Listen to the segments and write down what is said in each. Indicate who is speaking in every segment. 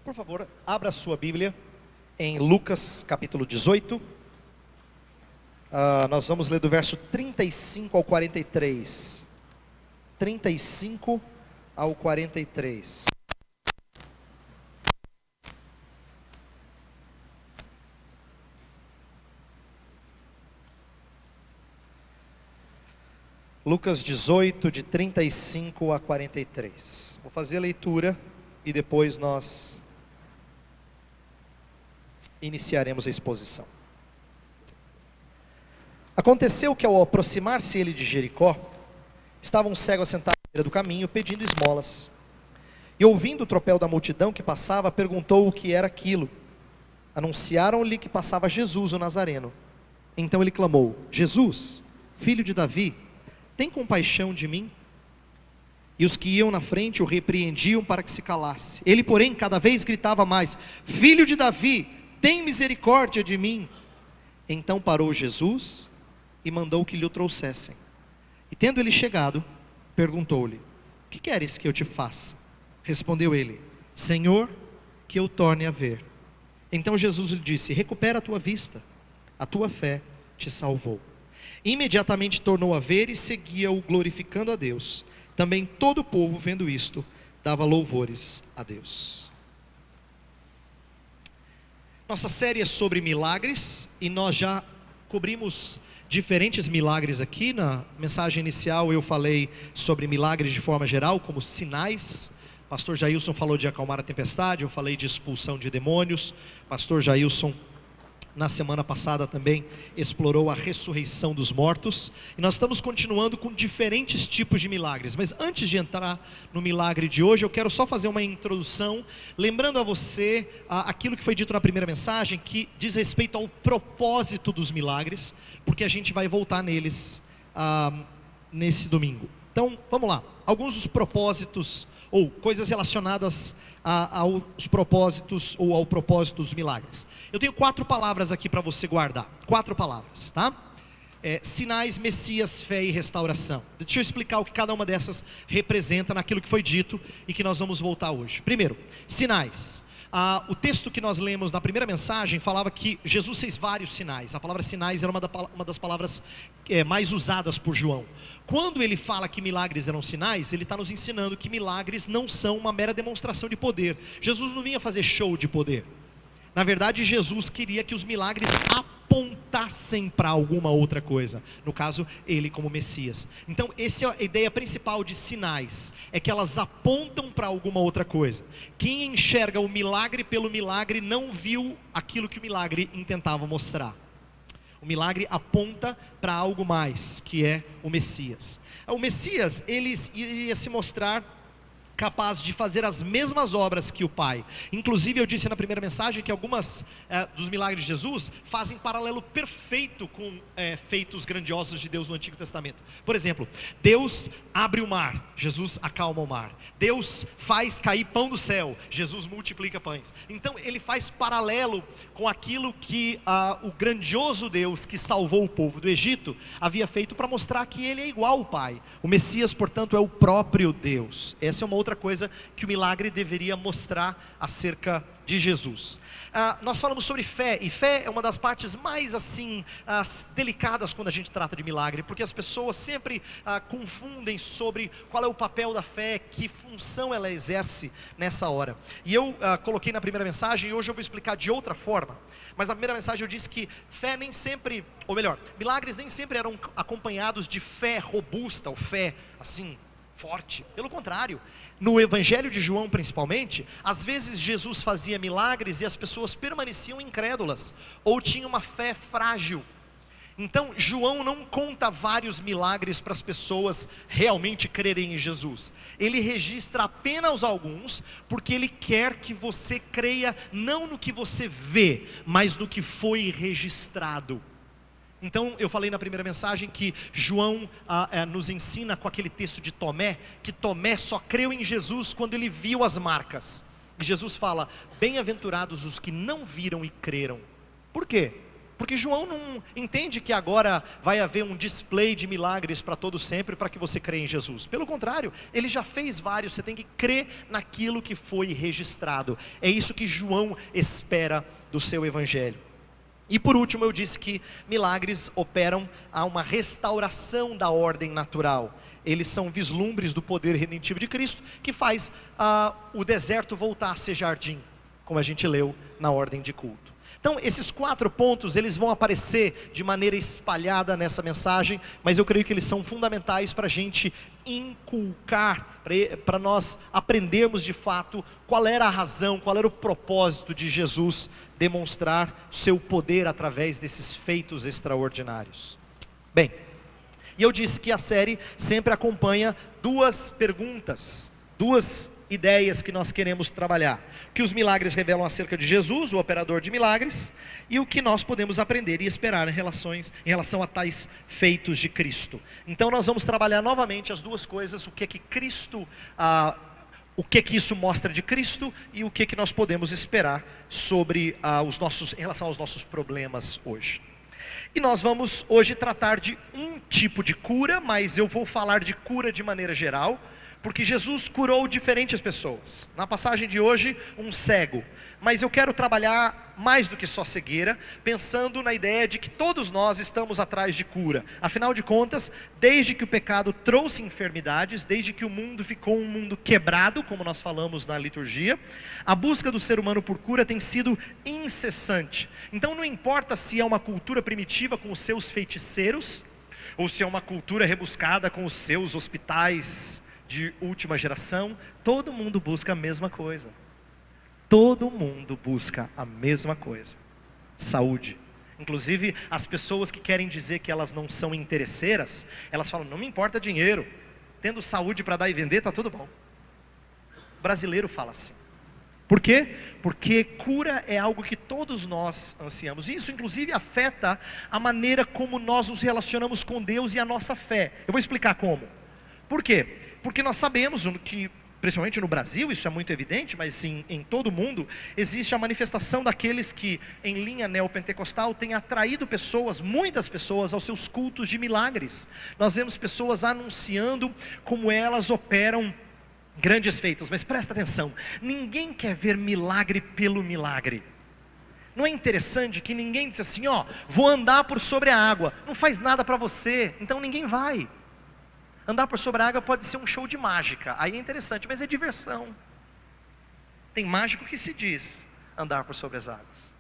Speaker 1: Por favor, abra a sua Bíblia em Lucas capítulo 18. Nós vamos ler do verso 35 ao 43. 35 ao 43. Lucas 18, de 35 a 43. Vou fazer a leitura e depois nós iniciaremos a exposição. Aconteceu que ao aproximar-se ele de Jericó, estava um cego assentado à beira do caminho, pedindo esmolas. E ouvindo o tropel da multidão que passava, perguntou o que era aquilo. Anunciaram-lhe que passava Jesus, o Nazareno. Então ele clamou: Jesus, filho de Davi, tem compaixão de mim? E os que iam na frente o repreendiam para que se calasse. Ele, porém, cada vez gritava mais: Filho de Davi, tem misericórdia de mim. Então parou Jesus e mandou que lhe o trouxessem. E tendo ele chegado, perguntou-lhe: Que queres que eu te faça? Respondeu ele: Senhor, que eu torne a ver. Então Jesus lhe disse: Recupera a tua vista, a tua fé te salvou. Imediatamente tornou a ver e seguia-o glorificando a Deus. Também todo o povo, vendo isto, dava louvores a Deus. Nossa série é sobre milagres e nós já cobrimos diferentes milagres aqui. Na mensagem inicial eu falei sobre milagres de forma geral, como sinais. Pastor Jailson falou de acalmar a tempestade, eu falei de expulsão de demônios. Pastor Jailson na semana passada também explorou a ressurreição dos mortos. E nós estamos continuando com diferentes tipos de milagres. Mas antes de entrar no milagre de hoje, eu quero só fazer uma introdução, lembrando a você aquilo que foi dito na primeira mensagem, que diz respeito ao propósito dos milagres, porque a gente vai voltar neles nesse domingo. Então, vamos lá. Alguns dos propósitos, ou coisas relacionadas aos propósitos, ou ao propósito dos milagres. Eu tenho 4 palavras aqui para você guardar. 4 palavras, tá? Sinais, Messias, fé e restauração. Deixa eu explicar o que cada uma dessas representa naquilo que foi dito e que nós vamos voltar hoje. Primeiro, sinais. O texto que nós lemos na primeira mensagem falava que Jesus fez vários sinais. A palavra sinais era uma das palavras mais usadas por João. Quando ele fala que milagres eram sinais, ele está nos ensinando que milagres não são uma mera demonstração de poder. Jesus não vinha fazer show de poder. Na verdade, Jesus queria que os milagres apontassem para alguma outra coisa. No caso, ele como Messias. Então, essa é a ideia principal de sinais. É que elas apontam para alguma outra coisa. Quem enxerga o milagre pelo milagre não viu aquilo que o milagre intentava mostrar. O milagre aponta para algo mais, que é o Messias. O Messias, ele iria se mostrar capaz de fazer as mesmas obras que o Pai. Inclusive eu disse na primeira mensagem que algumas dos milagres de Jesus fazem paralelo perfeito com feitos grandiosos de Deus no Antigo Testamento. Por exemplo, Deus abre o mar, Jesus acalma o mar. Deus faz cair pão do céu, Jesus multiplica pães. Então ele faz paralelo com aquilo que o grandioso Deus que salvou o povo do Egito havia feito, para mostrar que ele é igual ao Pai. O Messias, portanto, é o próprio Deus. Essa é uma outra coisa que o milagre deveria mostrar acerca de Jesus. Nós falamos sobre fé, e fé é uma das partes mais assim delicadas quando a gente trata de milagre, porque as pessoas sempre confundem sobre qual é o papel da fé, que função ela exerce nessa hora. E eu coloquei na primeira mensagem, e hoje eu vou explicar de outra forma. Mas na primeira mensagem eu disse que fé nem sempre, ou melhor, milagres nem sempre eram acompanhados de fé robusta, ou fé assim forte. Pelo contrário, no Evangelho de João principalmente, às vezes Jesus fazia milagres e as pessoas permaneciam incrédulas, ou tinham uma fé frágil. Então João não conta vários milagres para as pessoas realmente crerem em Jesus. Ele registra apenas alguns, porque ele quer que você creia não no que você vê, mas no que foi registrado. Então eu falei na primeira mensagem que João nos ensina com aquele texto de Tomé, que Tomé só creu em Jesus quando ele viu as marcas. E Jesus fala: bem-aventurados os que não viram e creram. Por quê? Porque João não entende que agora vai haver um display de milagres para todo sempre para que você creia em Jesus. Pelo contrário, ele já fez vários, você tem que crer naquilo que foi registrado. É isso que João espera do seu evangelho. E por último eu disse que milagres operam a uma restauração da ordem natural. Eles são vislumbres do poder redentivo de Cristo, que faz o deserto voltar a ser jardim, como a gente leu na ordem de culto. Então esses 4 pontos, eles vão aparecer de maneira espalhada nessa mensagem, mas eu creio que eles são fundamentais para a gente inculcar, para nós aprendermos de fato qual era a razão, qual era o propósito de Jesus demonstrar seu poder através desses feitos extraordinários. Bem, e eu disse que a série sempre acompanha 2 perguntas, 2 ideias que nós queremos trabalhar. O que os milagres revelam acerca de Jesus, o operador de milagres, e o que nós podemos aprender e esperar em relação a tais feitos de Cristo. Então nós vamos trabalhar novamente as 2 coisas, o que que isso mostra de Cristo e o que nós podemos esperar sobre em relação aos nossos problemas hoje. E nós vamos hoje tratar de um tipo de cura, mas eu vou falar de cura de maneira geral, porque Jesus curou diferentes pessoas. Na passagem de hoje, um cego. Mas eu quero trabalhar mais do que só cegueira, pensando na ideia de que todos nós estamos atrás de cura. Afinal de contas, desde que o pecado trouxe enfermidades, desde que o mundo ficou um mundo quebrado, como nós falamos na liturgia, a busca do ser humano por cura tem sido incessante. Então não importa se é uma cultura primitiva com os seus feiticeiros, ou se é uma cultura rebuscada com os seus hospitais de última geração, todo mundo busca a mesma coisa. Todo mundo busca a mesma coisa: saúde. Inclusive as pessoas que querem dizer que elas não são interesseiras, elas falam, não me importa dinheiro, tendo saúde para dar e vender, está tudo bom. O brasileiro fala assim. Por quê? Porque cura é algo que todos nós ansiamos. Isso inclusive afeta a maneira como nós nos relacionamos com Deus e a nossa fé. Eu vou explicar como. Por quê? Porque nós sabemos que, principalmente no Brasil, isso é muito evidente, mas em todo o mundo, existe a manifestação daqueles que, em linha neopentecostal, têm atraído pessoas, muitas pessoas, aos seus cultos de milagres. Nós vemos pessoas anunciando como elas operam grandes feitos, mas presta atenção, ninguém quer ver milagre pelo milagre. Não é interessante que ninguém diz assim, vou andar por sobre a água, não faz nada para você, então ninguém vai. Andar por sobre a água pode ser um show de mágica, aí é interessante, mas é diversão. Tem mágico que se diz andar por sobre as águas,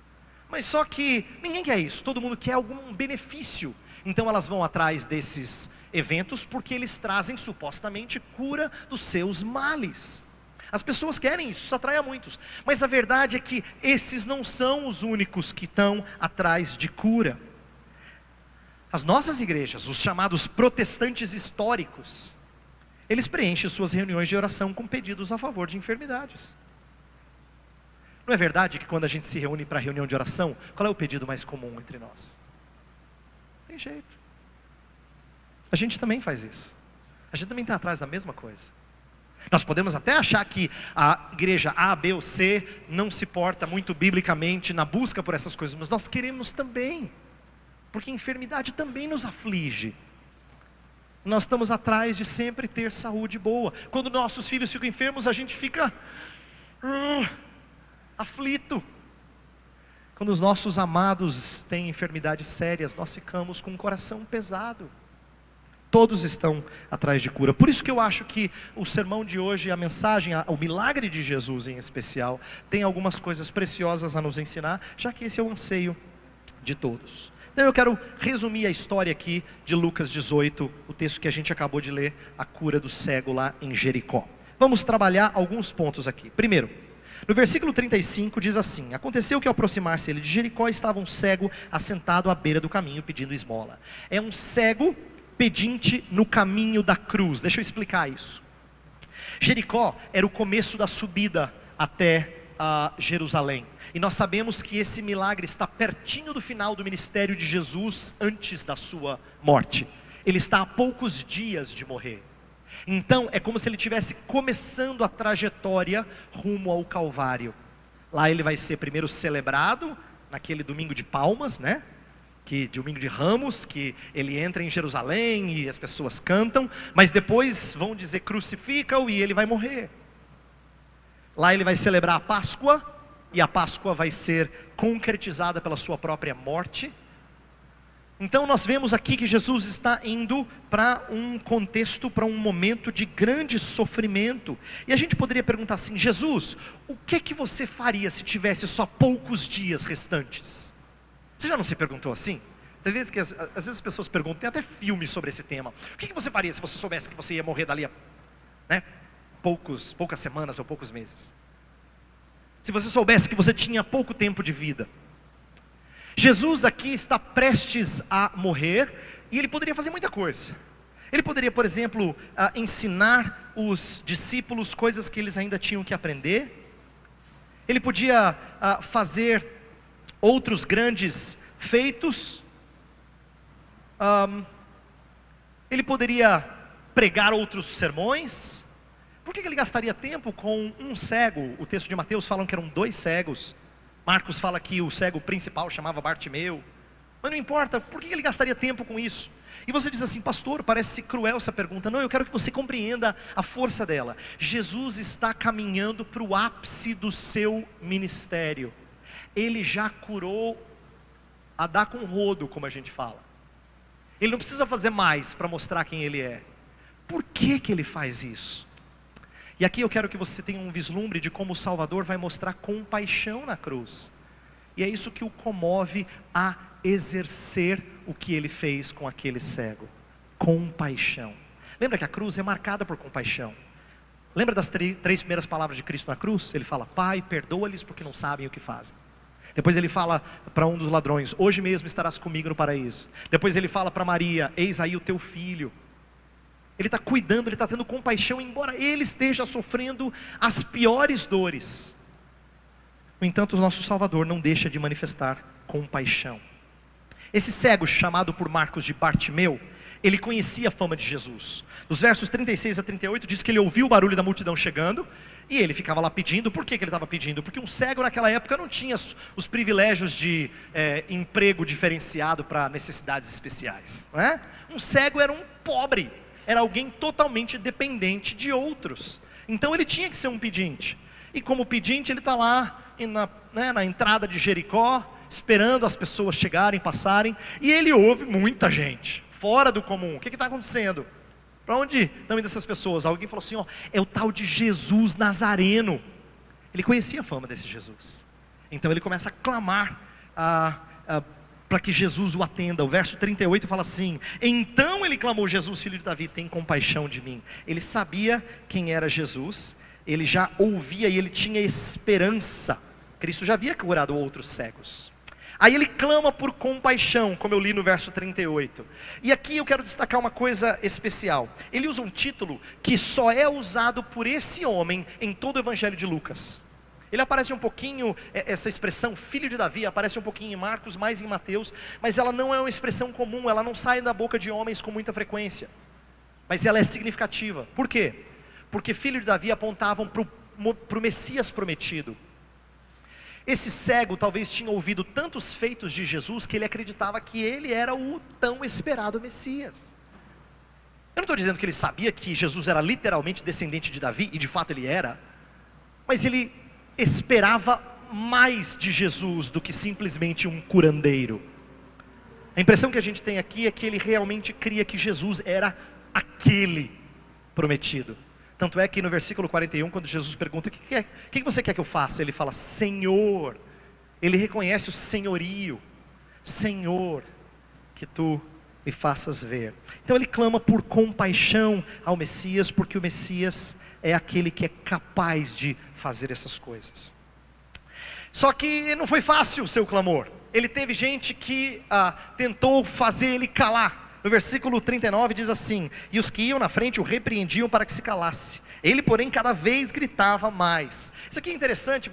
Speaker 1: mas só que ninguém quer isso, todo mundo quer algum benefício. Então elas vão atrás desses eventos porque eles trazem supostamente cura dos seus males. As pessoas querem isso atrai a muitos, mas a verdade é que esses não são os únicos que estão atrás de cura. As nossas igrejas, os chamados protestantes históricos, eles preenchem suas reuniões de oração com pedidos a favor de enfermidades. Não é verdade que quando a gente se reúne para reunião de oração, qual é o pedido mais comum entre nós? Tem jeito. A gente também faz isso. A gente também está atrás da mesma coisa. Nós podemos até achar que a igreja A, B ou C não se porta muito biblicamente na busca por essas coisas, mas nós queremos também. Porque a enfermidade também nos aflige. Nós estamos atrás de sempre ter saúde boa. Quando nossos filhos ficam enfermos, a gente fica aflito. Quando os nossos amados têm enfermidades sérias, nós ficamos com o coração pesado. Todos estão atrás de cura. Por isso que eu acho que o sermão de hoje, a mensagem, o milagre de Jesus em especial, tem algumas coisas preciosas a nos ensinar, já que esse é o anseio de todos. Então eu quero resumir a história aqui de Lucas 18, o texto que a gente acabou de ler, a cura do cego lá em Jericó. Vamos trabalhar alguns pontos aqui. Primeiro, no versículo 35 diz assim: aconteceu que ao aproximar-se ele de Jericó, estava um cego assentado à beira do caminho pedindo esmola. É um cego pedinte no caminho da cruz. Deixa eu explicar isso. Jericó era o começo da subida até Jerusalém. E nós sabemos que esse milagre está pertinho do final do ministério de Jesus, antes da sua morte. Ele está a poucos dias de morrer. Então é como se ele estivesse começando a trajetória rumo ao Calvário. Lá ele vai ser primeiro celebrado, naquele domingo de palmas, né? que domingo de Ramos, que ele entra em Jerusalém e as pessoas cantam, mas depois vão dizer crucifica-o e ele vai morrer. Lá ele vai celebrar a Páscoa, e a Páscoa vai ser concretizada pela sua própria morte. Então nós vemos aqui que Jesus está indo para um contexto, para um momento de grande sofrimento. E a gente poderia perguntar assim: Jesus, o que você faria se tivesse só poucos dias restantes? Você já não se perguntou assim? Às vezes as pessoas perguntam, tem até filmes sobre esse tema. O que você faria se você soubesse que você ia morrer dali a poucas semanas ou poucos meses? Se você soubesse que você tinha pouco tempo de vida. Jesus aqui está prestes a morrer, e ele poderia fazer muita coisa. Ele poderia, por exemplo, ensinar os discípulos coisas que eles ainda tinham que aprender. Ele podia fazer outros grandes feitos. Ele poderia pregar outros sermões. Por que ele gastaria tempo com um cego? O texto de Mateus fala que eram 2 cegos. Marcos fala que o cego principal chamava Bartimeu. Mas não importa, por que ele gastaria tempo com isso? E você diz assim: pastor, parece cruel essa pergunta. Não, eu quero que você compreenda a força dela. Jesus está caminhando para o ápice do seu ministério. Ele já curou a dar com rodo, como a gente fala. Ele não precisa fazer mais para mostrar quem ele é. Por que ele faz isso? E aqui eu quero que você tenha um vislumbre de como o Salvador vai mostrar compaixão na cruz. E é isso que o comove a exercer o que ele fez com aquele cego. Compaixão. Lembra que a cruz é marcada por compaixão. Lembra das 3 primeiras palavras de Cristo na cruz? Ele fala: Pai, perdoa-lhes porque não sabem o que fazem. Depois ele fala para um dos ladrões: hoje mesmo estarás comigo no paraíso. Depois ele fala para Maria: eis aí o teu filho. Ele está cuidando, ele está tendo compaixão, embora ele esteja sofrendo as piores dores. No entanto, o nosso Salvador não deixa de manifestar compaixão. Esse cego, chamado por Marcos de Bartimeu, ele conhecia a fama de Jesus. Nos versos 36 a 38 diz que ele ouviu o barulho da multidão chegando, e ele ficava lá pedindo. Por que ele estava pedindo? Porque um cego naquela época não tinha os privilégios de emprego diferenciado para necessidades especiais, não é? Um cego era um pobre, era alguém totalmente dependente de outros. Então ele tinha que ser um pedinte. E como pedinte ele está lá na entrada de Jericó, esperando as pessoas chegarem, passarem. E ele ouve muita gente, fora do comum. O que está acontecendo? Para onde estão indo essas pessoas? Alguém falou assim: é o tal de Jesus Nazareno. Ele conhecia a fama desse Jesus. Então ele começa a clamar para que Jesus o atenda. O verso 38 fala assim: então ele clamou: Jesus, filho de Davi, tem compaixão de mim. Ele sabia quem era Jesus, ele já ouvia e ele tinha esperança. Cristo já havia curado outros cegos. Aí ele clama por compaixão, como eu li no verso 38. E aqui eu quero destacar uma coisa especial. Ele usa um título que só é usado por esse homem em todo o Evangelho de Lucas. Ele aparece um pouquinho, essa expressão filho de Davi, aparece um pouquinho em Marcos, mais em Mateus, mas ela não é uma expressão comum, ela não sai da boca de homens com muita frequência. Mas ela é significativa. Por quê? Porque filho de Davi apontavam para o Messias prometido. Esse cego talvez tinha ouvido tantos feitos de Jesus que ele acreditava que ele era o tão esperado Messias. Eu não estou dizendo que ele sabia que Jesus era literalmente descendente de Davi, e de fato ele era, mas ele esperava mais de Jesus do que simplesmente um curandeiro. A impressão que a gente tem aqui é que ele realmente cria que Jesus era aquele prometido. Tanto é que no versículo 41, quando Jesus pergunta: o que você quer que eu faça? Ele fala: Senhor. Ele reconhece o senhorio. Senhor, que tu me faças ver. Então ele clama por compaixão ao Messias, porque o Messias é aquele que é capaz de fazer essas coisas. Só que não foi fácil o seu clamor. Ele teve gente que tentou fazer ele calar. No versículo 39 diz assim: e os que iam na frente o repreendiam para que se calasse. Ele, porém, cada vez gritava mais. Isso aqui é interessante,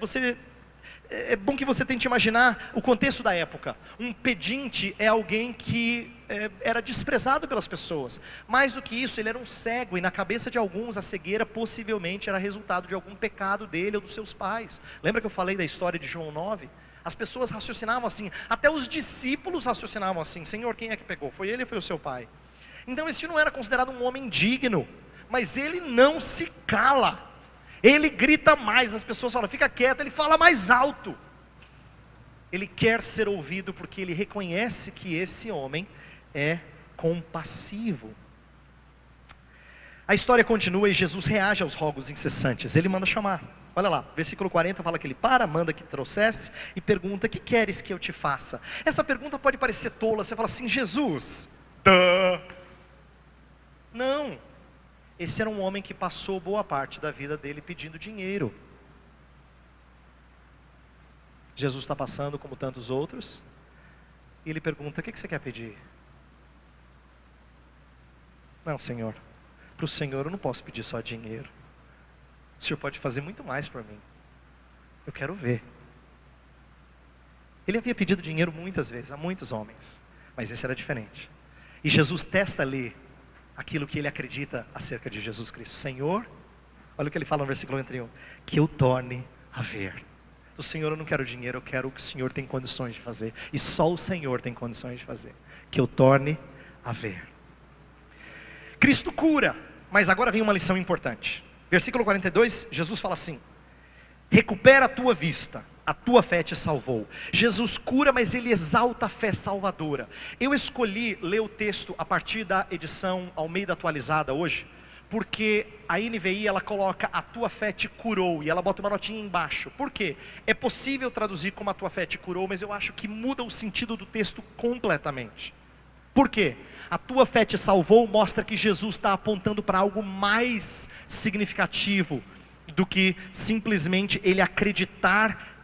Speaker 1: é bom que você tente imaginar o contexto da época. Um pedinte é alguém que era desprezado pelas pessoas. Mais do que isso, ele era um cego, e na cabeça de alguns a cegueira possivelmente era resultado de algum pecado dele ou dos seus pais. Lembra que eu falei da história de João 9? As pessoas raciocinavam assim, até os discípulos raciocinavam assim: Senhor, quem é que pegou? Foi ele ou foi o seu pai? Então esse não era considerado um homem digno, mas ele não se cala, ele grita mais, as pessoas falam, fica quieto, ele fala mais alto. Ele quer ser ouvido porque ele reconhece que esse homem é compassivo. A história continua e Jesus reage aos rogos incessantes, ele manda chamar. Olha lá, versículo 40 fala que ele para, manda que trouxesse e pergunta: que queres que eu te faça? Essa pergunta pode parecer tola, você fala assim: Jesus, não, esse era um homem que passou boa parte da vida dele pedindo dinheiro. Jesus está passando como tantos outros, e ele pergunta: o que você quer pedir? Não, Senhor, para o Senhor eu não posso pedir só dinheiro, o Senhor pode fazer muito mais por mim, eu quero ver. Ele havia pedido dinheiro muitas vezes, a muitos homens, mas esse era diferente, e Jesus testa ali aquilo que ele acredita acerca de Jesus Cristo. Senhor, olha o que ele fala no versículo 31, que eu torne a ver. Do Senhor eu não quero dinheiro, eu quero o que o Senhor tem condições de fazer, e só o Senhor tem condições de fazer, que eu torne a ver. Cristo cura, mas agora vem uma lição importante. Versículo 42, Jesus fala assim: recupera a tua vista, a tua fé te salvou. Jesus cura, mas ele exalta a fé salvadora. Eu escolhi ler o texto a partir da edição Almeida atualizada hoje, porque a NVI ela coloca a tua fé te curou, e ela bota uma notinha embaixo. Por quê? É possível traduzir como a tua fé te curou, mas eu acho que muda o sentido do texto completamente. Por quê? A tua fé te salvou mostra que Jesus está apontando para algo mais significativo do que simplesmente ele acreditar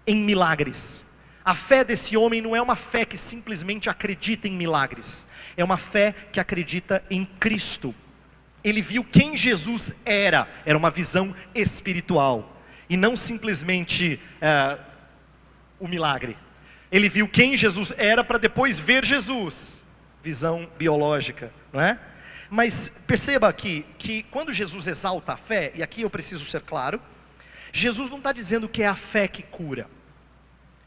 Speaker 1: em milagres. A fé desse homem não é uma fé que simplesmente acredita em milagres, é uma fé que acredita em Cristo. Ele viu quem Jesus era uma visão espiritual, e não simplesmente o milagre. Ele viu quem Jesus era para depois ver Jesus, visão biológica, não é? Mas perceba aqui, que quando Jesus exalta a fé, e aqui eu preciso ser claro, Jesus não está dizendo que é a fé que cura.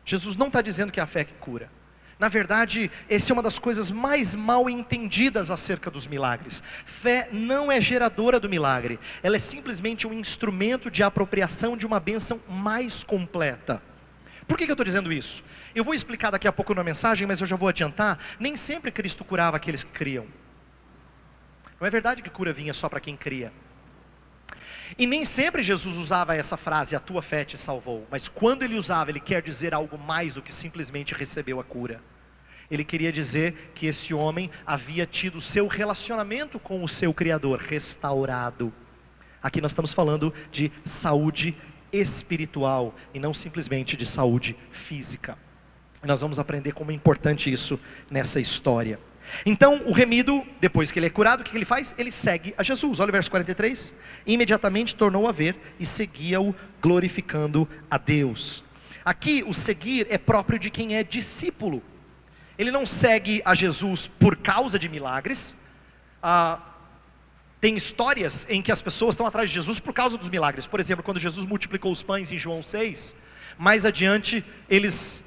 Speaker 1: Jesus não está dizendo que é a fé que cura. Na verdade, essa é uma das coisas mais mal entendidas acerca dos milagres. Fé não é geradora do milagre, ela é simplesmente um instrumento de apropriação de uma bênção mais completa. Por que eu estou dizendo isso? Eu vou explicar daqui a pouco na mensagem, mas eu já vou adiantar. Nem sempre Cristo curava aqueles que criam. Não é verdade que cura vinha só para quem cria. E nem sempre Jesus usava essa frase, a tua fé te salvou. Mas quando ele usava, ele quer dizer algo mais do que simplesmente recebeu a cura. Ele queria dizer que esse homem havia tido o seu relacionamento com o seu Criador restaurado. Aqui nós estamos falando de saúde espiritual e não simplesmente de saúde física. Nós vamos aprender como é importante isso nessa história. Então o remido, depois que ele é curado, o que ele faz? Ele segue a Jesus. Olha o verso 43. Imediatamente tornou a ver e seguia-o, glorificando a Deus. Aqui o seguir é próprio de quem é discípulo. Ele não segue a Jesus por causa de milagres. Tem histórias em que as pessoas estão atrás de Jesus por causa dos milagres. Por exemplo, quando Jesus multiplicou os pães em João 6, mais adiante eles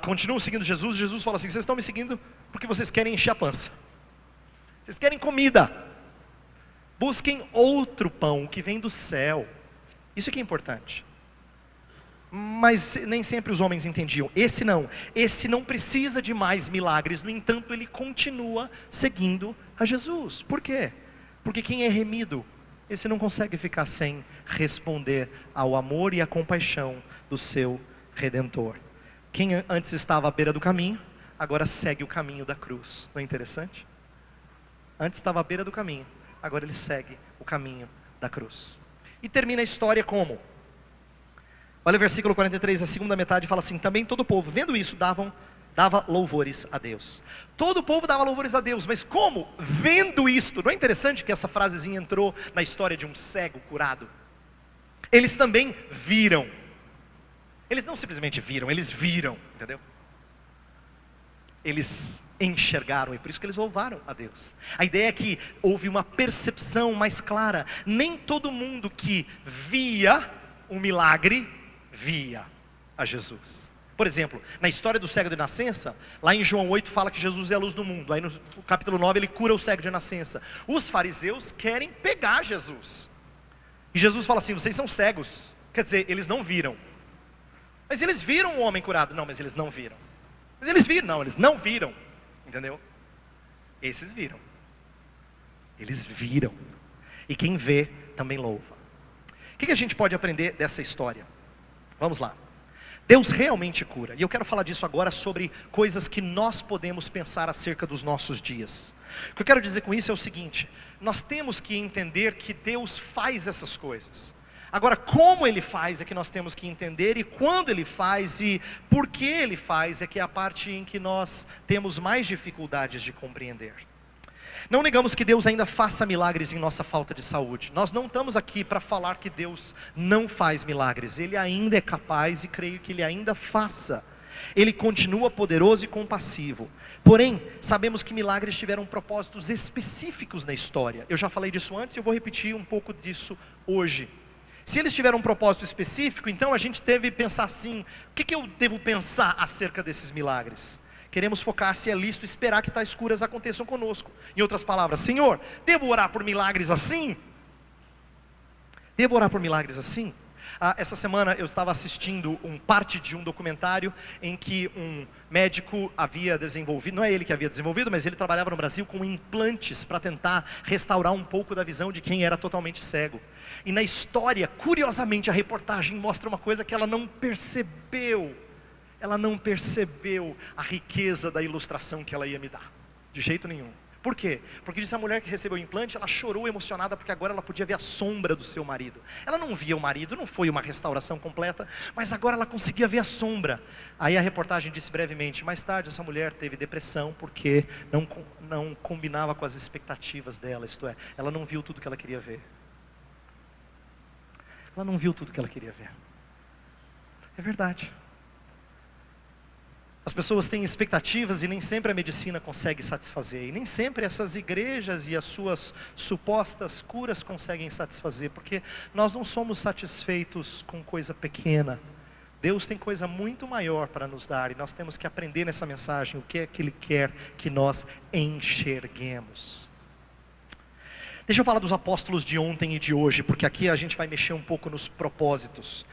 Speaker 1: continuam seguindo Jesus. Jesus fala assim: vocês estão me seguindo porque vocês querem encher a pança, vocês querem comida, busquem outro pão que vem do céu. Isso que é importante. Mas nem sempre os homens entendiam. Esse não precisa de mais milagres. No entanto, ele continua seguindo a Jesus. Por quê? Porque quem é remido, esse não consegue ficar sem responder ao amor e à compaixão do seu Redentor. Quem antes estava à beira do caminho, agora segue o caminho da cruz. Não é interessante? Antes estava à beira do caminho, agora ele segue o caminho da cruz. E termina a história como? Olha o versículo 43, a segunda metade fala assim: também todo o povo, vendo isso, dava louvores a Deus. Todo o povo dava louvores a Deus, mas como? Vendo isto. Não é interessante que essa frasezinha entrou na história de um cego curado? Eles também viram. Eles não simplesmente viram, eles viram, entendeu? Eles enxergaram, e por isso que eles louvaram a Deus. A ideia é que houve uma percepção mais clara. Nem todo mundo que via um milagre via a Jesus. Por exemplo, na história do cego de nascença, lá em João 8 fala que Jesus é a luz do mundo. Aí no capítulo 9 ele cura o cego de nascença. Os fariseus querem pegar Jesus. E Jesus fala assim, vocês são cegos. Quer dizer, eles não viram. Mas eles viram o homem curado. Não, mas eles não viram. Mas eles viram. Não, eles não viram. Entendeu? Esses viram. Eles viram. E quem vê também louva. O que a gente pode aprender dessa história? Vamos lá. Deus realmente cura. E eu quero falar disso agora sobre coisas que nós podemos pensar acerca dos nossos dias. O que eu quero dizer com isso é o seguinte: nós temos que entender que Deus faz essas coisas. Agora, como Ele faz é que nós temos que entender, e quando Ele faz e por que Ele faz é que é a parte em que nós temos mais dificuldades de compreender. Não negamos que Deus ainda faça milagres em nossa falta de saúde. Nós não estamos aqui para falar que Deus não faz milagres. Ele ainda é capaz e creio que Ele ainda faça. Ele continua poderoso e compassivo. Porém, sabemos que milagres tiveram propósitos específicos na história. Eu já falei disso antes e eu vou repetir um pouco disso hoje. Se eles tiveram um propósito específico, então a gente deve pensar assim: o que eu devo pensar acerca desses milagres? Queremos focar se é lícito esperar que tais curas aconteçam conosco. Em outras palavras, Senhor, devo orar por milagres assim? Devo orar por milagres assim? Essa semana eu estava assistindo parte de um documentário em que um médico havia desenvolvido, não é ele que havia desenvolvido, mas ele trabalhava no Brasil com implantes para tentar restaurar um pouco da visão de quem era totalmente cego. E na história, curiosamente, a reportagem mostra uma coisa que ela não percebeu. Ela não percebeu a riqueza da ilustração que ela ia me dar, de jeito nenhum. Por quê? Porque disse a mulher que recebeu o implante, ela chorou emocionada porque agora ela podia ver a sombra do seu marido. Ela não via o marido, não foi uma restauração completa, mas agora ela conseguia ver a sombra. Aí a reportagem disse brevemente: mais tarde essa mulher teve depressão porque não combinava com as expectativas dela, isto é, ela não viu tudo que ela queria ver. Ela não viu tudo que ela queria ver. É verdade. As pessoas têm expectativas e nem sempre a medicina consegue satisfazer. E nem sempre essas igrejas e as suas supostas curas conseguem satisfazer. Porque nós não somos satisfeitos com coisa pequena. Deus tem coisa muito maior para nos dar. E nós temos que aprender nessa mensagem o que é que Ele quer que nós enxerguemos. Deixa eu falar dos apóstolos de ontem e de hoje, porque aqui a gente vai mexer um pouco nos propósitos.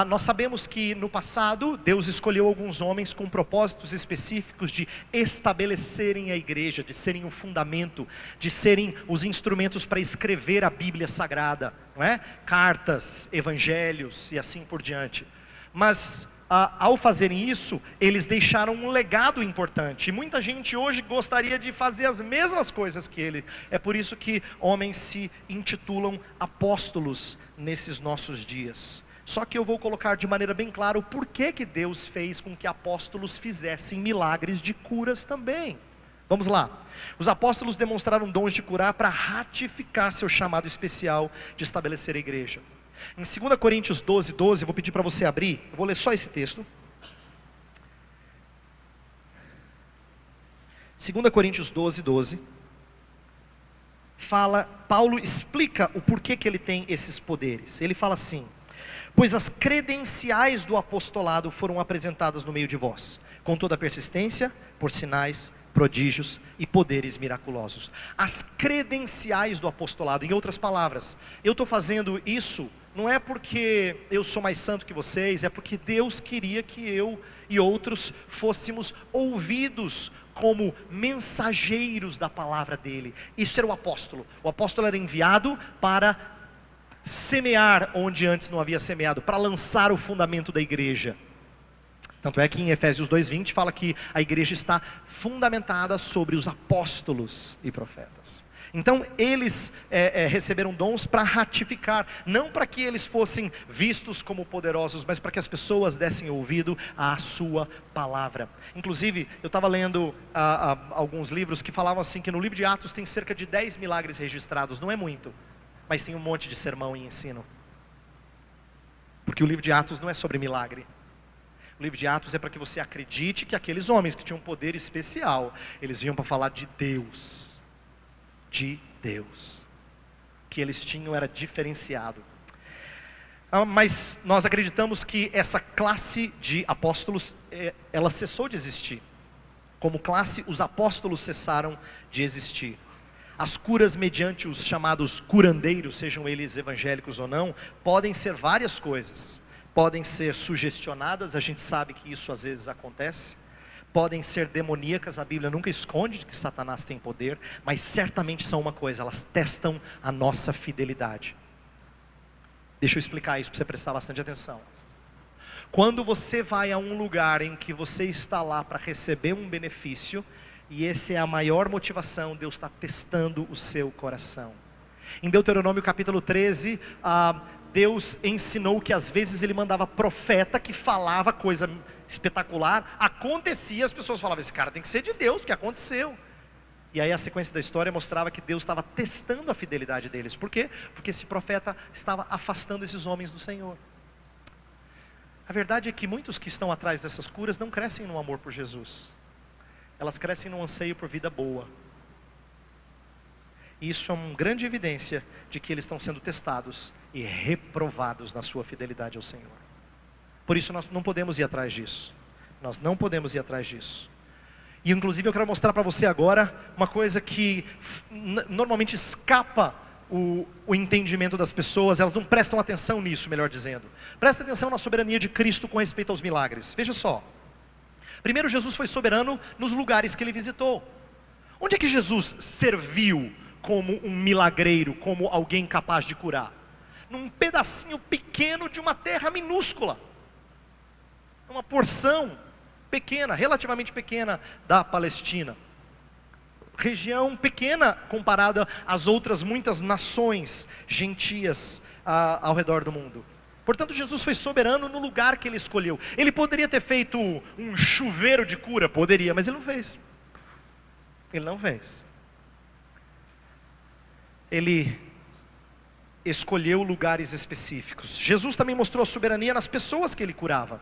Speaker 1: Nós sabemos que no passado, Deus escolheu alguns homens com propósitos específicos de estabelecerem a igreja, de serem o fundamento, de serem os instrumentos para escrever a Bíblia Sagrada, não é? Cartas, evangelhos e assim por diante. Mas ao fazerem isso, eles deixaram um legado importante. E muita gente hoje gostaria de fazer as mesmas coisas que ele. É por isso que homens se intitulam apóstolos nesses nossos dias. Só que eu vou colocar de maneira bem clara o porquê que Deus fez com que apóstolos fizessem milagres de curas também. Vamos lá. Os apóstolos demonstraram dons de curar para ratificar seu chamado especial de estabelecer a igreja. Em 2 Coríntios 12, 12, eu vou pedir para você abrir, eu vou ler só esse texto. 2 Coríntios 12, 12. Paulo explica o porquê que ele tem esses poderes. Ele fala assim: pois as credenciais do apostolado foram apresentadas no meio de vós, com toda a persistência, por sinais, prodígios e poderes miraculosos. As credenciais do apostolado, em outras palavras, eu estou fazendo isso não é porque eu sou mais santo que vocês, é porque Deus queria que eu e outros fôssemos ouvidos como mensageiros da palavra dele. Isso era o apóstolo. O apóstolo era enviado para semear onde antes não havia semeado, para lançar o fundamento da igreja. Tanto é que em Efésios 2:20 fala que a igreja está fundamentada sobre os apóstolos e profetas. Então eles receberam dons para ratificar, não para que eles fossem vistos como poderosos, mas para que as pessoas dessem ouvido à sua palavra. Inclusive, eu estava lendo alguns livros que falavam assim, que no livro de Atos tem cerca de 10 milagres registrados. Não é muito, mas tem um monte de sermão e ensino. Porque o livro de Atos não é sobre milagre. O livro de Atos é para que você acredite que aqueles homens que tinham um poder especial, eles vinham para falar de Deus. De Deus. O que eles tinham era diferenciado. Mas nós acreditamos que essa classe de apóstolos, ela cessou de existir. Como classe, os apóstolos cessaram de existir. As curas mediante os chamados curandeiros, sejam eles evangélicos ou não, podem ser várias coisas. Podem ser sugestionadas, a gente sabe que isso às vezes acontece. Podem ser demoníacas, a Bíblia nunca esconde que Satanás tem poder, mas certamente são uma coisa, elas testam a nossa fidelidade. Deixa eu explicar isso para você prestar bastante atenção. Quando você vai a um lugar em que você está lá para receber um benefício, e essa é a maior motivação, Deus está testando o seu coração. Em Deuteronômio capítulo 13, Deus ensinou que às vezes Ele mandava profeta que falava coisa espetacular, acontecia, as pessoas falavam, esse cara tem que ser de Deus, porque aconteceu. E aí a sequência da história mostrava que Deus estava testando a fidelidade deles. Por quê? Porque esse profeta estava afastando esses homens do Senhor. A verdade é que muitos que estão atrás dessas curas não crescem no amor por Jesus. Elas crescem no anseio por vida boa. E isso é uma grande evidência de que eles estão sendo testados e reprovados na sua fidelidade ao Senhor. Por isso nós não podemos ir atrás disso. Nós não podemos ir atrás disso. E inclusive eu quero mostrar para você agora uma coisa que normalmente escapa o entendimento das pessoas. Elas não prestam atenção nisso, melhor dizendo. Presta atenção na soberania de Cristo com respeito aos milagres. Veja só. Primeiro, Jesus foi soberano nos lugares que Ele visitou. Onde é que Jesus serviu como um milagreiro, como alguém capaz de curar? Num pedacinho pequeno de uma terra minúscula. Uma porção pequena, relativamente pequena da Palestina. Região pequena comparada às outras muitas nações gentias ao redor do mundo. Portanto, Jesus foi soberano no lugar que Ele escolheu. Ele poderia ter feito um chuveiro de cura, poderia, mas Ele não fez. Ele não fez. Ele escolheu lugares específicos. Jesus também mostrou a soberania nas pessoas que Ele curava.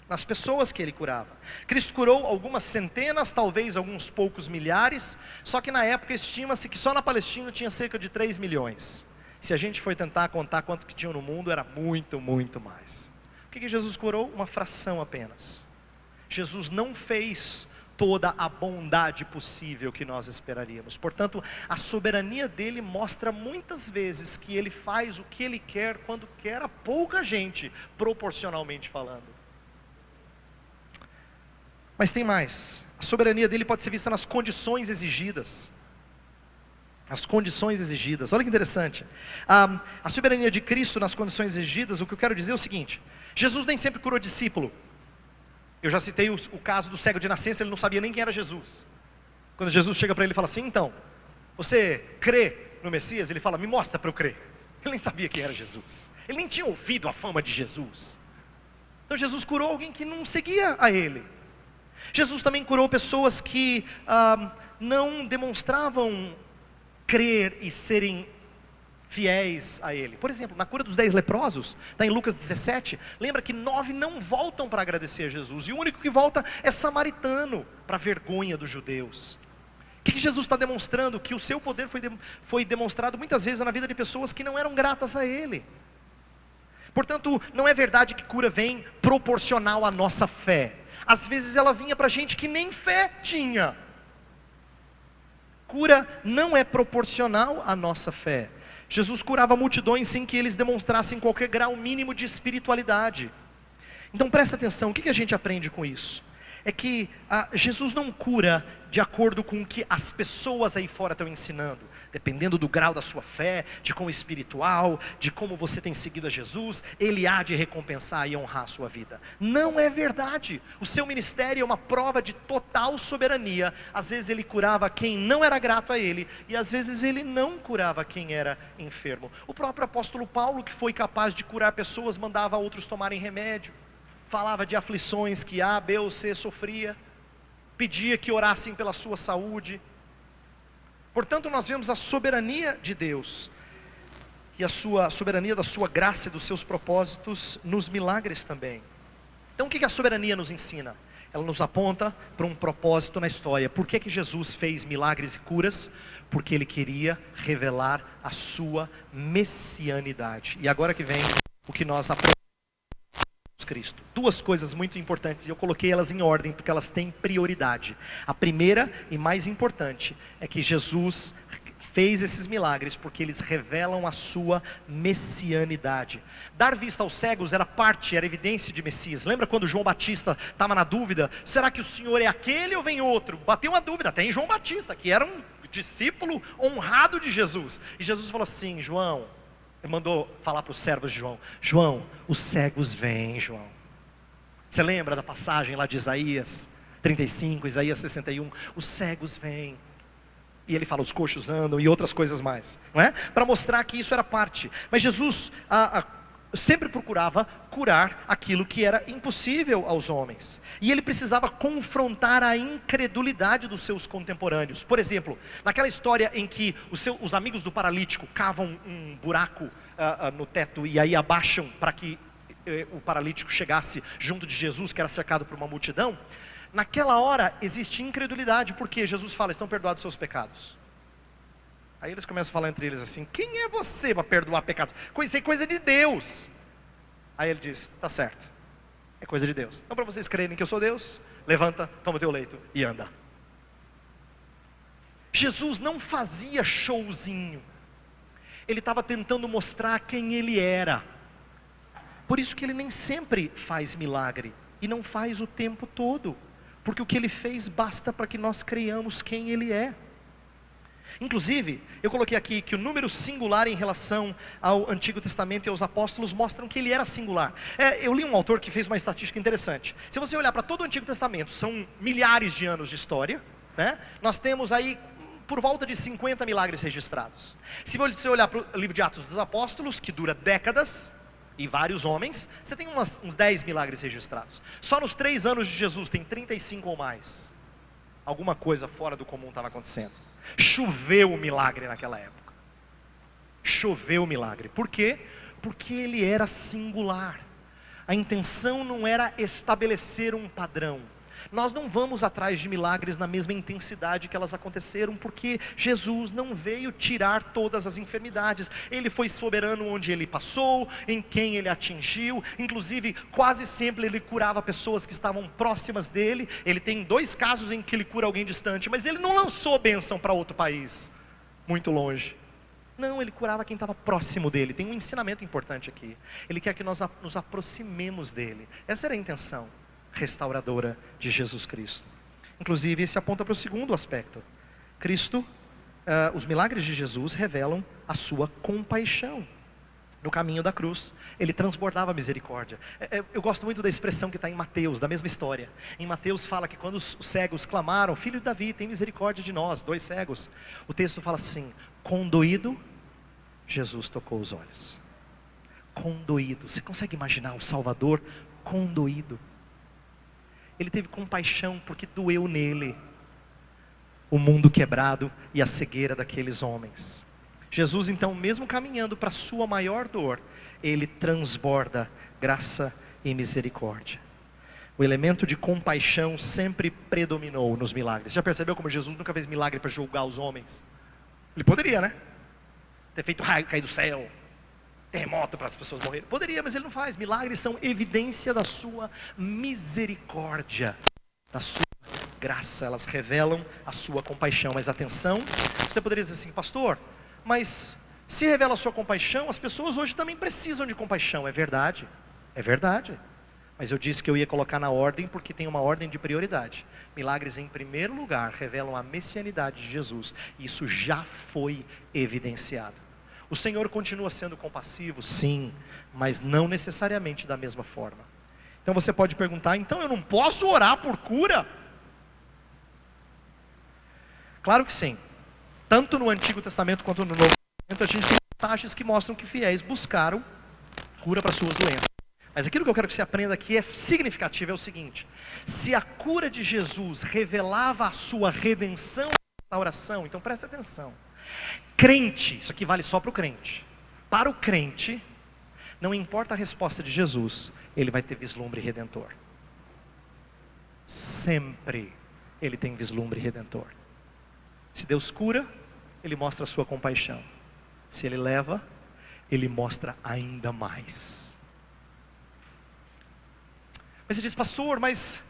Speaker 1: Nas pessoas que Ele curava. Cristo curou algumas centenas, talvez alguns poucos milhares, só que na época estima-se que só na Palestina tinha cerca de 3 milhões. Se a gente for tentar contar quanto que tinha no mundo, era muito, muito mais. O que Jesus curou? Uma fração apenas. Jesus não fez toda a bondade possível que nós esperaríamos. Portanto, a soberania dele mostra muitas vezes que Ele faz o que Ele quer, quando quer a pouca gente, proporcionalmente falando. Mas tem mais. A soberania dele pode ser vista nas condições exigidas. As condições exigidas. Olha que interessante. A soberania de Cristo nas condições exigidas, o que eu quero dizer é o seguinte. Jesus nem sempre curou discípulo. Eu já citei o caso do cego de nascença, ele não sabia nem quem era Jesus. Quando Jesus chega para ele e fala assim, então, você crê no Messias? Ele fala, me mostra para eu crer. Ele nem sabia quem era Jesus. Ele nem tinha ouvido a fama de Jesus. Então Jesus curou alguém que não seguia a Ele. Jesus também curou pessoas que não demonstravam crer e serem fiéis a Ele. Por exemplo, na cura dos 10 leprosos, está em Lucas 17, lembra que 9 não voltam para agradecer a Jesus, e o único que volta é samaritano, para a vergonha dos judeus. O que Jesus está demonstrando? Que o seu poder foi demonstrado muitas vezes na vida de pessoas que não eram gratas a Ele. Portanto, não é verdade que cura vem proporcional à nossa fé. Às vezes ela vinha para gente que nem fé tinha. Cura não é proporcional à nossa fé. Jesus curava multidões sem que eles demonstrassem qualquer grau mínimo de espiritualidade. Então presta atenção, o que a gente aprende com isso? É que Jesus não cura de acordo com o que as pessoas aí fora estão ensinando. Dependendo do grau da sua fé, de quão espiritual, de como você tem seguido a Jesus, Ele há de recompensar e honrar a sua vida. Não é verdade. O seu ministério é uma prova de total soberania. Às vezes Ele curava quem não era grato a Ele, e às vezes Ele não curava quem era enfermo. O próprio apóstolo Paulo, que foi capaz de curar pessoas, mandava outros tomarem remédio. Falava de aflições que A, B ou C sofria. Pedia que orassem pela sua saúde. Portanto, nós vemos a soberania de Deus e a soberania da sua graça e dos seus propósitos nos milagres também. Então o que a soberania nos ensina? Ela nos aponta para um propósito na história. Por que Jesus fez milagres e curas? Porque Ele queria revelar a sua messianidade. E agora que vem o que nós aprendemos em Cristo. Duas coisas muito importantes, e eu coloquei elas em ordem, porque elas têm prioridade. A primeira e mais importante é que Jesus fez esses milagres porque eles revelam a sua messianidade. Dar vista aos cegos era evidência de Messias. Lembra quando João Batista estava na dúvida, será que o Senhor é aquele ou vem outro? Bateu uma dúvida, até em João Batista, que era um discípulo honrado de Jesus. E Jesus falou assim, João, ele mandou falar para os servos de João, João, os cegos vêm, João. Você lembra da passagem lá de Isaías 35, Isaías 61, os cegos vêm. E ele fala, os coxos andam e outras coisas mais, não é? Para mostrar que isso era parte. Mas Jesus sempre procurava curar aquilo que era impossível aos homens. E ele precisava confrontar a incredulidade dos seus contemporâneos. Por exemplo, naquela história em que os amigos do paralítico cavam um buraco no teto e aí abaixam para que o paralítico chegasse junto de Jesus, que era cercado por uma multidão. Naquela hora existe incredulidade, porque Jesus fala, estão perdoados os seus pecados. Aí eles começam a falar entre eles assim, quem é você para perdoar pecados? Isso é coisa de Deus. Aí ele diz, tá certo, é coisa de Deus. Então para vocês crerem que eu sou Deus, levanta, toma o teu leito e anda. Jesus não fazia showzinho, ele estava tentando mostrar quem ele era. Por isso que ele nem sempre faz milagre, e não faz o tempo todo. Porque o que ele fez basta para que nós creiamos quem ele é. Inclusive, eu coloquei aqui que o número singular em relação ao Antigo Testamento e aos apóstolos mostram que ele era singular. Eu li um autor que fez uma estatística interessante. Se você olhar para todo o Antigo Testamento, são milhares de anos de história, né? Nós temos aí por volta de 50 milagres registrados. Se você olhar para o livro de Atos dos Apóstolos, que dura décadas, e vários homens, você tem uns 10 milagres registrados. Só nos 3 anos de Jesus tem 35 ou mais. Alguma coisa fora do comum estava acontecendo. Choveu o milagre naquela época. Choveu o milagre. Por quê? Porque ele era singular. A intenção não era estabelecer um padrão. Nós não vamos atrás de milagres na mesma intensidade que elas aconteceram, porque Jesus não veio tirar todas as enfermidades. Ele foi soberano onde ele passou, em quem ele atingiu. Inclusive, quase sempre ele curava pessoas que estavam próximas dele. Ele tem 2 casos em que ele cura alguém distante, mas ele não lançou bênção para outro país, muito longe. Não, ele curava quem estava próximo dele. Tem um ensinamento importante aqui. Ele quer que nós nos aproximemos dele. Essa era a intenção restauradora de Jesus Cristo. Inclusive, esse aponta para o segundo aspecto. Cristo, os milagres de Jesus revelam a sua compaixão. No caminho da cruz, ele transbordava misericórdia. Eu gosto muito da expressão que está em Mateus, da mesma história. Em Mateus fala que quando os cegos clamaram, filho de Davi, tem misericórdia de nós, 2 cegos. O texto fala assim, condoído, Jesus tocou os olhos. Condoído, você consegue imaginar o Salvador condoído? Ele teve compaixão porque doeu nele o mundo quebrado e a cegueira daqueles homens. Jesus então, mesmo caminhando para a sua maior dor, ele transborda graça e misericórdia. O elemento de compaixão sempre predominou nos milagres. Já percebeu como Jesus nunca fez milagre para julgar os homens? Ele poderia, né? Ter feito raio cair do céu, terremoto para as pessoas morrerem. Poderia, mas ele não faz. Milagres são evidência da sua misericórdia, da sua graça. Elas revelam a sua compaixão. Mas atenção, você poderia dizer assim, pastor, mas se revela a sua compaixão, as pessoas hoje também precisam de compaixão. É verdade, é verdade. Mas eu disse que eu ia colocar na ordem porque tem uma ordem de prioridade. Milagres em primeiro lugar revelam a messianidade de Jesus. Isso já foi evidenciado. O Senhor continua sendo compassivo, sim, mas não necessariamente da mesma forma. Então você pode perguntar, então eu não posso orar por cura? Claro que sim. Tanto no Antigo Testamento quanto no Novo Testamento, a gente tem passagens que mostram que fiéis buscaram cura para suas doenças. Mas aquilo que eu quero que você aprenda aqui é significativo, é o seguinte: se a cura de Jesus revelava a sua redenção e restauração, então presta atenção. Crente, isso aqui vale só para o crente. Para o crente, não importa a resposta de Jesus, ele vai ter vislumbre redentor. Sempre ele tem vislumbre redentor. Se Deus cura, ele mostra a sua compaixão. Se ele leva, ele mostra ainda mais. Mas você diz, pastor, mas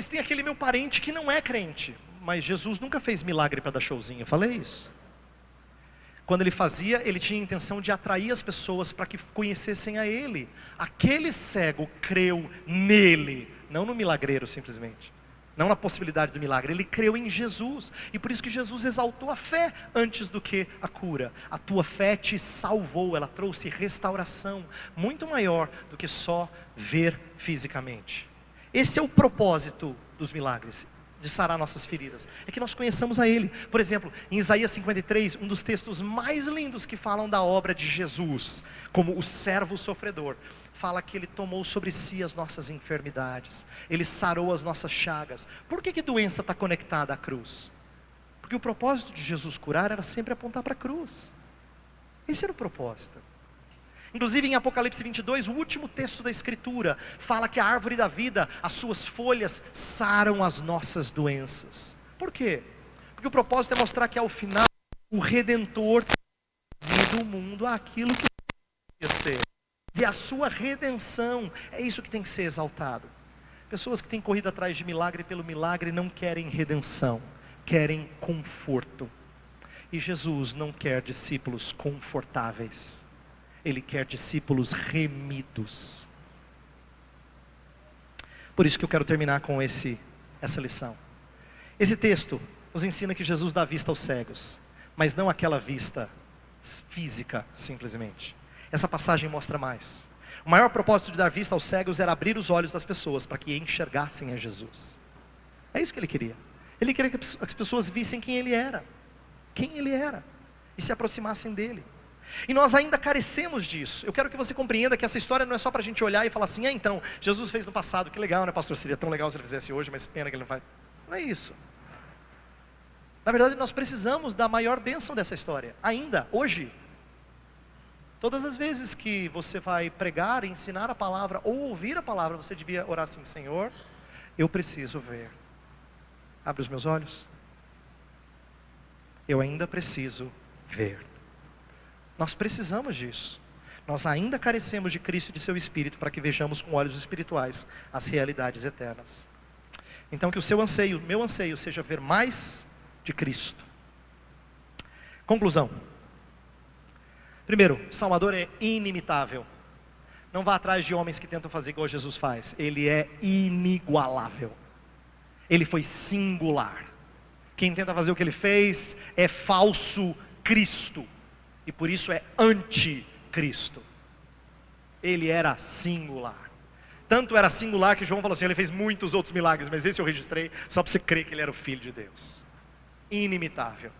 Speaker 1: tem aquele meu parente que não é crente. Mas Jesus nunca fez milagre para dar showzinho, eu falei isso. Quando ele fazia, ele tinha a intenção de atrair as pessoas para que conhecessem a ele. Aquele cego creu nele, não no milagreiro simplesmente, não na possibilidade do milagre, ele creu em Jesus. E por isso que Jesus exaltou a fé antes do que a cura. A tua fé te salvou, ela trouxe restauração, muito maior do que só ver fisicamente. Esse é o propósito dos milagres, de sarar nossas feridas, é que nós conheçamos a Ele. Por exemplo, em Isaías 53, um dos textos mais lindos que falam da obra de Jesus, como o servo sofredor, fala que Ele tomou sobre si as nossas enfermidades, Ele sarou as nossas chagas. Por que doença está conectada à cruz? Porque o propósito de Jesus curar era sempre apontar para a cruz. Esse era o propósito. Inclusive em Apocalipse 22, o último texto da Escritura, fala que a árvore da vida, as suas folhas saram as nossas doenças. Por quê? Porque o propósito é mostrar que ao final, o Redentor trazido o mundo àquilo que devia ser. E a sua redenção, é isso que tem que ser exaltado. Pessoas que têm corrido atrás de milagre pelo milagre não querem redenção, querem conforto. E Jesus não quer discípulos confortáveis. Ele quer discípulos remidos. Por isso que eu quero terminar com essa lição. Esse texto nos ensina que Jesus dá vista aos cegos, mas não aquela vista física simplesmente. Essa passagem mostra mais. O maior propósito de dar vista aos cegos era abrir os olhos das pessoas para que enxergassem a Jesus. É isso que ele queria. Ele queria que as pessoas vissem quem ele era, e se aproximassem dele. E nós ainda carecemos disso. Eu quero que você compreenda que essa história não é só para a gente olhar e falar assim, então, Jesus fez no passado, que legal, né, pastor? Seria tão legal se ele fizesse hoje, mas pena que ele não faz. Não é isso. Na verdade, nós precisamos da maior bênção dessa história, ainda, hoje. Todas as vezes que você vai pregar, ensinar a palavra, ou ouvir a palavra, você devia orar assim, Senhor, eu preciso ver. Abre os meus olhos. Eu ainda preciso ver. Nós precisamos disso. Nós ainda carecemos de Cristo e de seu Espírito para que vejamos com olhos espirituais as realidades eternas. Então que o seu anseio, meu anseio, seja ver mais de Cristo. Conclusão. Primeiro, Salvador é inimitável. Não vá atrás de homens que tentam fazer igual Jesus faz. Ele é inigualável. Ele foi singular. Quem tenta fazer o que ele fez é falso Cristo. E por isso é anticristo. Ele era singular. Tanto era singular que João falou assim, ele fez muitos outros milagres, mas esse eu registrei só para você crer que ele era o Filho de Deus. Inimitável.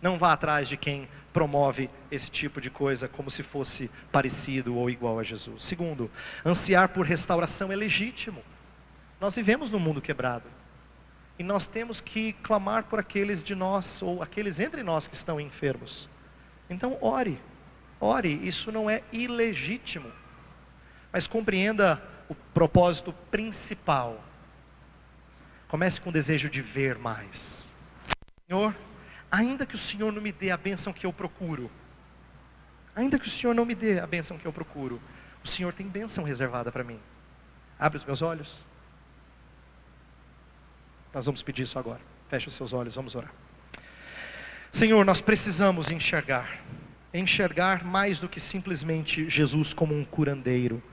Speaker 1: Não vá atrás de quem promove esse tipo de coisa como se fosse parecido ou igual a Jesus. Segundo, ansiar por restauração é legítimo. Nós vivemos num mundo quebrado. E nós temos que clamar por aqueles de nós, ou aqueles entre nós que estão enfermos. Então ore, isso não é ilegítimo, mas compreenda o propósito principal. Comece com o desejo de ver mais. Senhor, ainda que o Senhor não me dê a bênção que eu procuro, o Senhor tem bênção reservada para mim. Abre os meus olhos. Nós vamos pedir isso agora. Feche os seus olhos, vamos orar. Senhor, nós precisamos enxergar mais do que simplesmente Jesus como um curandeiro.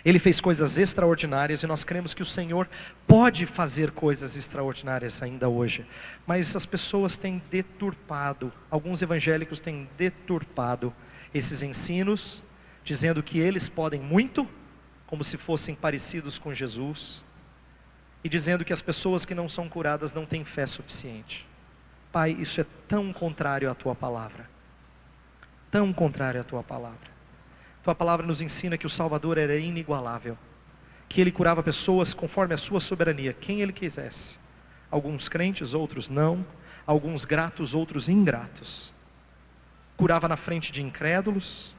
Speaker 1: Ele fez coisas extraordinárias e nós cremos que o Senhor pode fazer coisas extraordinárias ainda hoje. Mas as pessoas têm deturpado, alguns evangélicos têm deturpado esses ensinos, dizendo que eles podem muito, como se fossem parecidos com Jesus, e dizendo que as pessoas que não são curadas não têm fé suficiente. Pai, isso é tão contrário à Tua palavra. Tão contrário à Tua palavra. Tua palavra nos ensina que o Salvador era inigualável. Que Ele curava pessoas conforme a Sua soberania, quem Ele quisesse. Alguns crentes, outros não. Alguns gratos, outros ingratos. Curava na frente de incrédulos.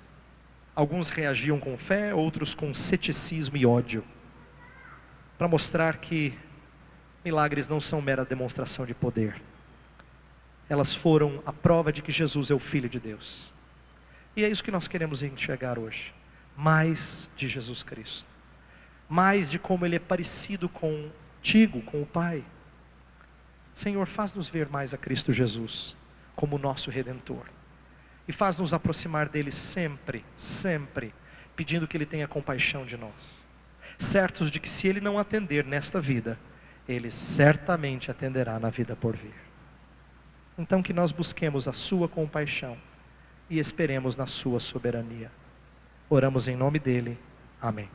Speaker 1: Alguns reagiam com fé, outros com ceticismo e ódio. Para mostrar que milagres não são mera demonstração de poder. Elas foram a prova de que Jesus é o Filho de Deus. E é isso que nós queremos enxergar hoje. Mais de Jesus Cristo. mais de como Ele é parecido contigo, com o Pai. Senhor, faz-nos ver mais a Cristo Jesus como nosso Redentor. E faz-nos aproximar dEle sempre, sempre, pedindo que Ele tenha compaixão de nós. Certos de que se Ele não atender nesta vida, Ele certamente atenderá na vida por vir. Então que nós busquemos a sua compaixão e esperemos na sua soberania. Oramos em nome dEle. Amém.